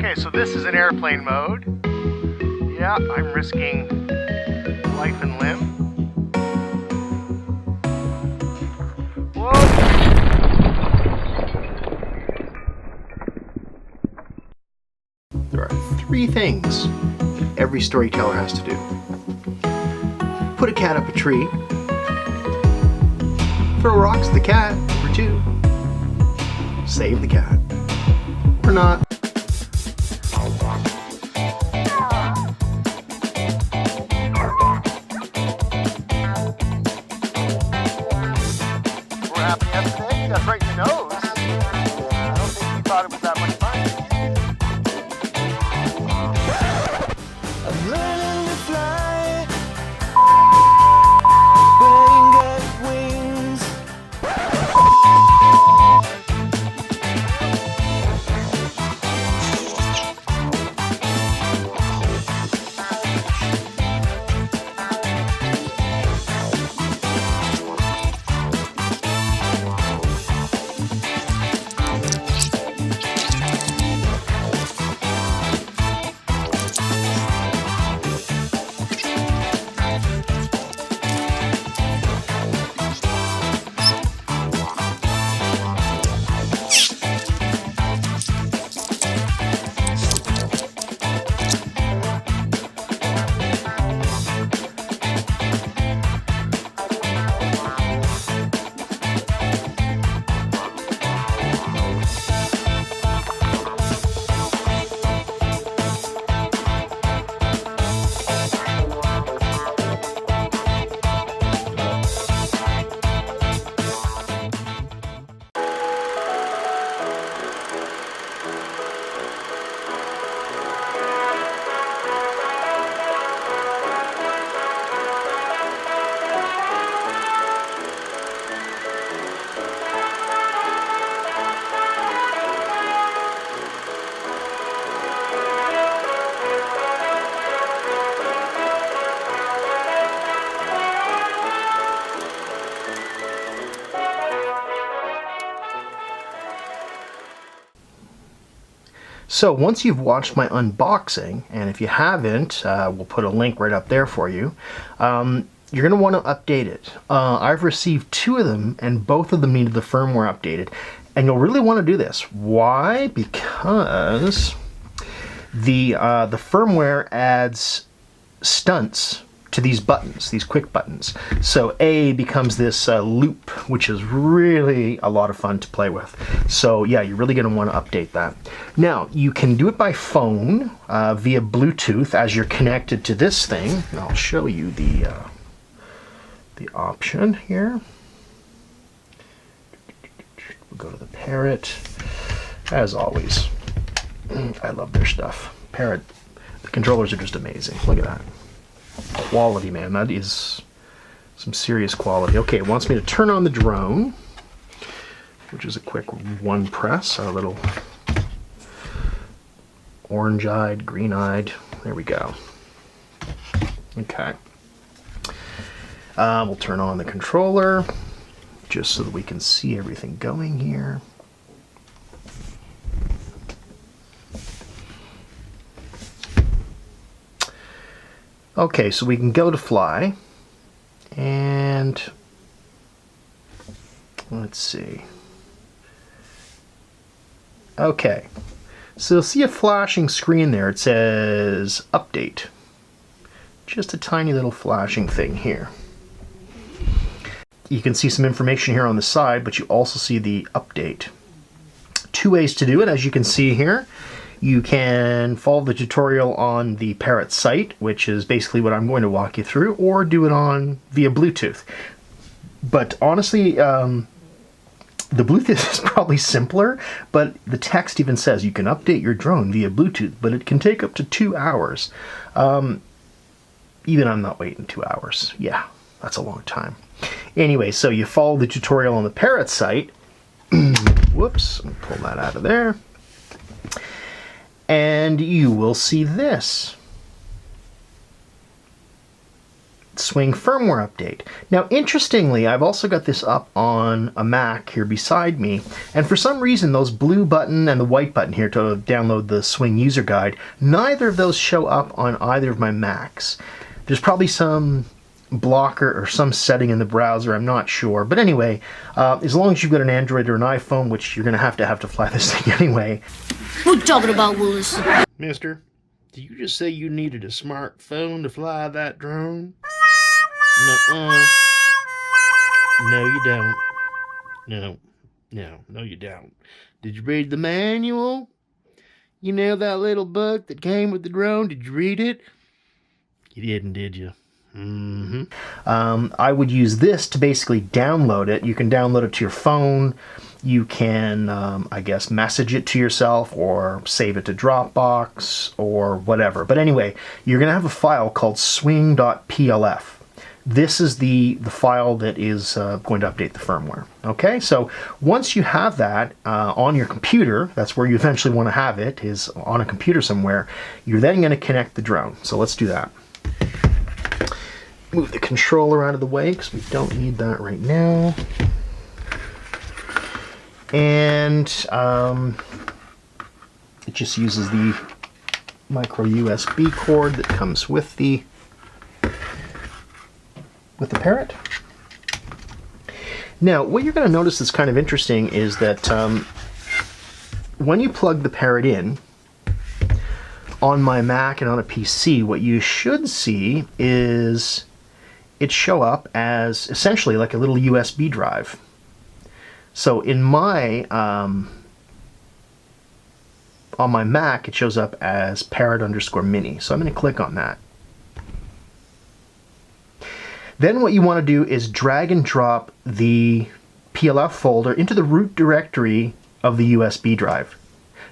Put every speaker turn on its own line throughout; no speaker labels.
Okay, so this is an airplane mode. Yeah, I'm risking life and limb. Whoa! There are 3 things every storyteller has to do. Put a cat up a tree. Throw rocks at the cat. Number 2. Save the cat. Or not. We're happy yesterday. That's right in the nose. I don't think he thought it was that much fun.
I'm learning to fly. Bring up wings.
So once you've watched my unboxing, and if you haven't, we'll put a link right up there for you, you're going to want to update it. I've received 2 of them, and both of them needed the firmware updated. And you'll really want to do this. Why? Because the firmware adds stunts to these buttons, these quick buttons. So A becomes this loop, which is really a lot of fun to play with. So yeah, you're really going to want to update that. Now, you can do it by phone via Bluetooth as you're connected to this thing. I'll show you the option here. We'll go to the Parrot. As always, I love their stuff. Parrot, the controllers are just amazing. Look at that. Quality, man. That is some serious quality. Okay, it wants me to turn on the drone, which is a quick 1 press. A little orange-eyed, green-eyed. There we go. Okay. We'll turn on the controller just so that we can see everything going here. Okay, so we can go to fly, and let's see. Okay, so you'll see a flashing screen there. It says update. Just a tiny little flashing thing here. You can see some information here on the side, but you also see the update. 2 ways to do it, as you can see here. You can follow the tutorial on the Parrot site, which is basically what I'm going to walk you through, or do it on via Bluetooth. But honestly, the Bluetooth is probably simpler, but the text even says you can update your drone via Bluetooth, but it can take up to 2 hours. Even I'm not waiting 2 hours. Yeah, that's a long time. Anyway, so you follow the tutorial on the Parrot site. Whoops, I'll pull that out of there. And you will see this. Swing firmware update. Now, interestingly, I've also got this up on a Mac here beside me, and for some reason those blue button and the white button here to download the Swing user guide, neither of those show up on either of my Macs. There's probably some blocker or some setting in the browser, I'm not sure. But anyway, as long as you've got an Android or an iPhone, which you're going to have to fly this thing anyway.
What you talking about, Willis?
Mister, did you just say you needed a smartphone to fly that drone? Nuh-uh. No, you don't. No, you don't. Did you read the manual? You know that little book that came with the drone? Did you read it? You didn't, did you?
I would use this to basically download it. You can download it to your phone. You can, I guess, message it to yourself or save it to Dropbox or whatever. But anyway, you're going to have a file called swing.plf. This is the file that is going to update the firmware. Okay, so once you have that on your computer, that's where you eventually want to have it, is on a computer somewhere, you're then going to connect the drone. So let's do that. Move the controller out of the way because we don't need that right now. And it just uses the micro USB cord that comes with the Parrot. Now, what you're going to notice that's kind of interesting is that when you plug the Parrot in, on my Mac and on a PC, what you should see is it show up as essentially like a little USB drive. So in my on my Mac, it shows up as Parrot_mini. So I'm going to click on that. Then what you want to do is drag and drop the PLF folder into the root directory of the USB drive.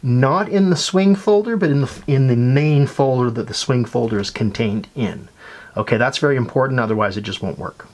Not in the Swing folder, but in the main folder that the Swing folder is contained in. Okay, that's very important, otherwise it just won't work.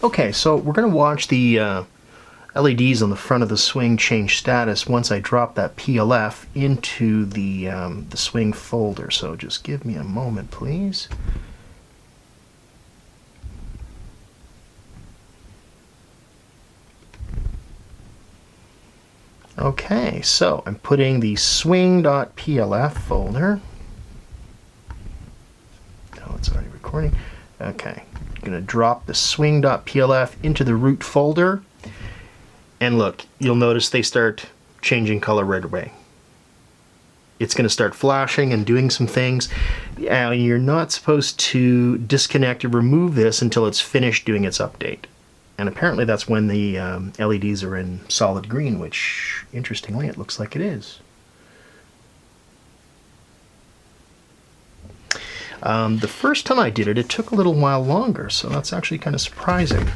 Okay, so we're going to watch the LEDs on the front of the Swing change status once I drop that PLF into the Swing folder. So just give me a moment, please. Okay, so I'm putting the swing.plf folder. Oh, it's already recording. Okay, I'm going to drop the swing.plf into the root folder. And look, you'll notice they start changing color right away. It's going to start flashing and doing some things. You're not supposed to disconnect or remove this until it's finished doing its update. And apparently that's when the LEDs are in solid green, which, interestingly, it looks like it is. The first time I did it, it took a little while longer, so that's actually kind of surprising.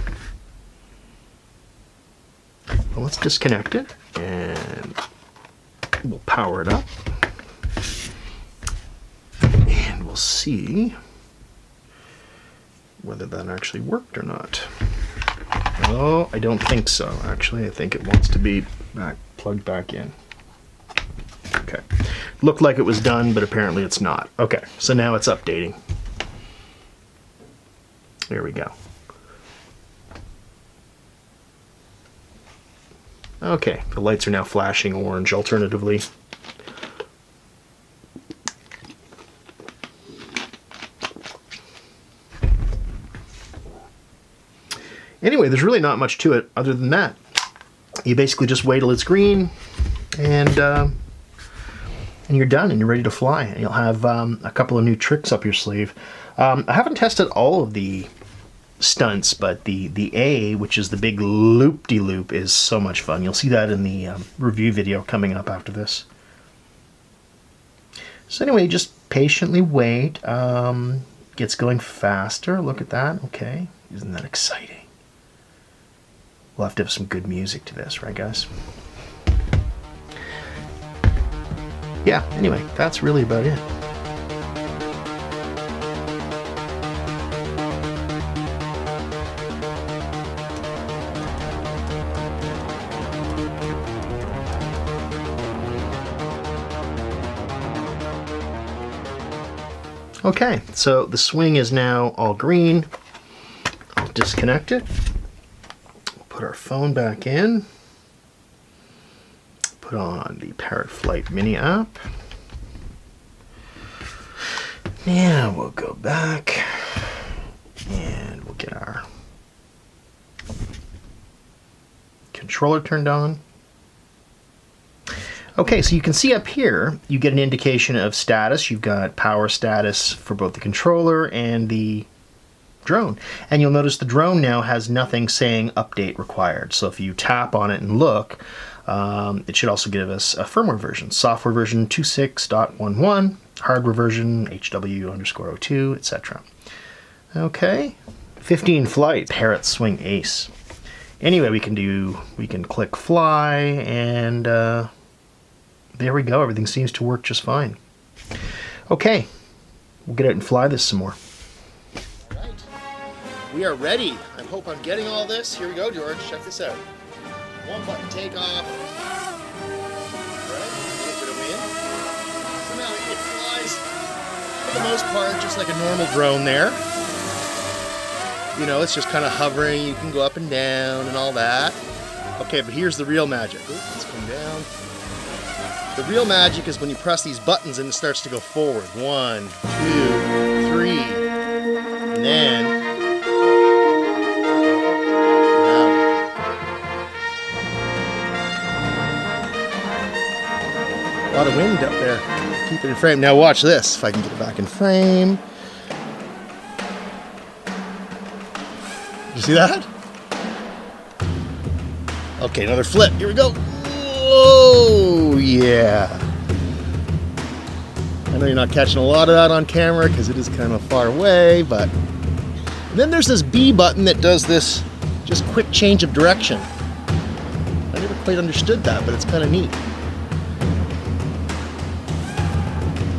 Well, let's disconnect it, and we'll power it up. And we'll see whether that actually worked or not. Oh, I don't think so, actually. I think it wants to be plugged back in. Okay. Looked like it was done, but apparently it's not. Okay, so now it's updating. There we go. Okay, the lights are now flashing orange alternatively. Anyway, there's really not much to it other than that. You basically just wait till it's green, and you're done, and you're ready to fly. And you'll have a couple of new tricks up your sleeve. I haven't tested all of the stunts, but the A, which is the big loop-de-loop, is so much fun. You'll see that in the review video coming up after this. So anyway, just patiently wait. Gets going faster. Look at that. Okay, isn't that exciting? We'll have to have some good music to this, right, guys? Yeah, anyway, that's really about it. Okay, so the swing is now all green. I'll disconnect it. Put our phone back in. Put on the Parrot Flight Mini app. Now we'll go back and we'll get our controller turned on. Okay, so you can see up here, you get an indication of status. You've got power status for both the controller and the drone. And you'll notice the drone now has nothing saying update required. So if you tap on it and look, it should also give us a firmware version. Software version 26.11, hardware version HW_02, etc. Okay, 15 flight, Parrot Swing Ace. Anyway, we can click fly, and there we go. Everything seems to work just fine. Okay, we'll get out and fly this some more.
All right, we are ready. I hope I'm getting all this. Here we go, George. Check this out. One button takeoff. All right, a little bit of wind. So now it flies, for the most part, just like a normal drone there. You know, it's just kind of hovering. You can go up and down and all that. Okay, but here's the real magic. Ooh, let's come down. The real magic is when you press these buttons and it starts to go forward. 1, 2, 3, and then a lot of wind up there. Keep it in frame. Now watch this. If I can get it back in frame. You see that? Okay, another flip. Here we go. Whoa, yeah. I know you're not catching a lot of that on camera because it is kind of far away, but... And then there's this B button that does this just quick change of direction. I never quite understood that, but it's kind of neat.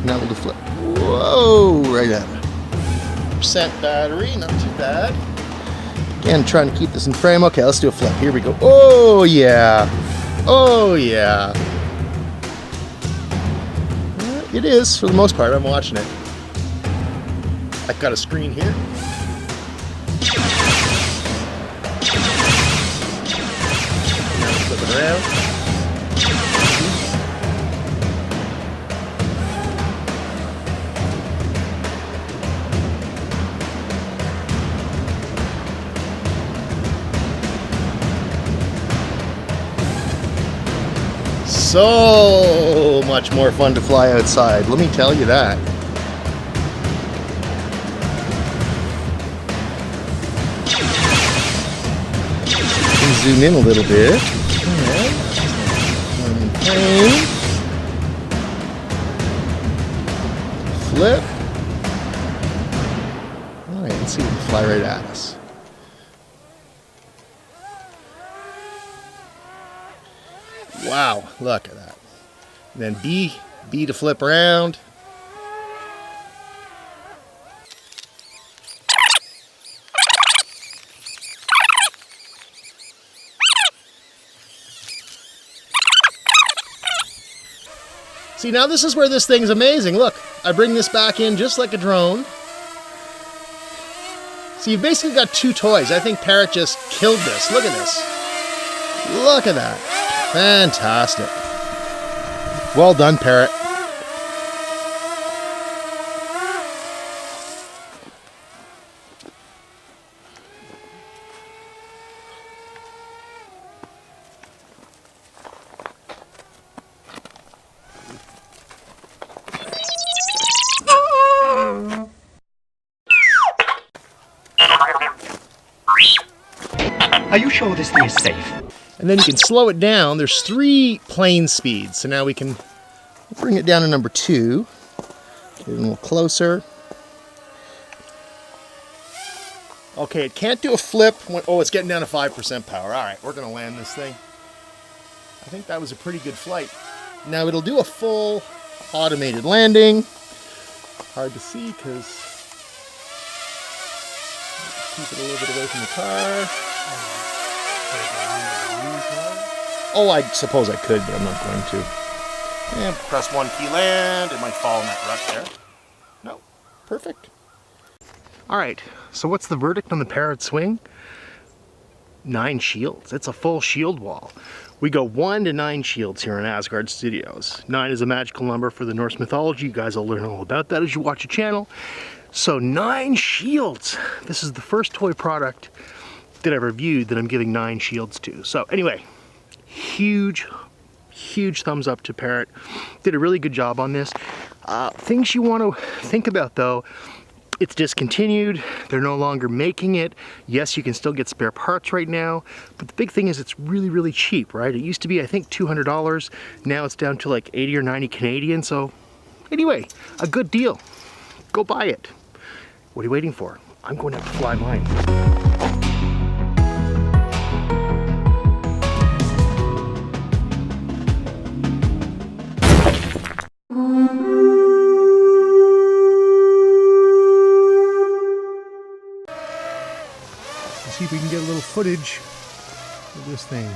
Now we'll do flip. Whoa, right at it. Percent battery, not too bad. Again, trying to keep this in frame. Okay, let's do a flip. Here we go. Oh, yeah. Oh, yeah. It is, for the most part. I'm watching it. I've got a screen here. Now flip it around. So much more fun to fly outside, let me tell you that. Zoom in a little bit. Okay. Flip. Alright, let's see if we can fly right at us. Wow, look at that. And then B to flip around. See, now this is where this thing's amazing. Look, I bring this back in just like a drone. So you've basically got two toys. I think Parrot just killed this. Look at this. Look at that. Fantastic. Well done, Parrot.
Are you sure this thing is safe?
And then you can slow it down. There's 3 plane speeds. So now we can bring it down to number 2. Get it a little closer. Okay, it can't do a flip. Oh, it's getting down to 5% power. All right, we're going to land this thing. I think that was a pretty good flight. Now it'll do a full automated landing. Hard to see because keep it a little bit away from the car. Oh, I suppose I could, but I'm not going to. And press 1 key land. It might fall in that rut there. No. perfect. All right, so what's the verdict on the Parrot Swing? 9 shields. It's a full shield wall. We go 1 to 9 shields here in Asgard Studios. 9 is a magical number for the Norse mythology. You guys will learn all about that as you watch the channel. So 9 shields. This is the first toy product that I've reviewed that I'm giving 9 shields to. So anyway, huge thumbs up to Parrot. Did a really good job on this. Things you want to think about though, it's discontinued, they're no longer making it. Yes, you can still get spare parts right now, but the big thing is it's really, really cheap, right? It used to be, I think, $200. Now it's down to like 80 or 90 Canadian. So anyway, a good deal. Go buy it. What are you waiting for? I'm going to have to fly mine. See if we can get a little footage of this thing.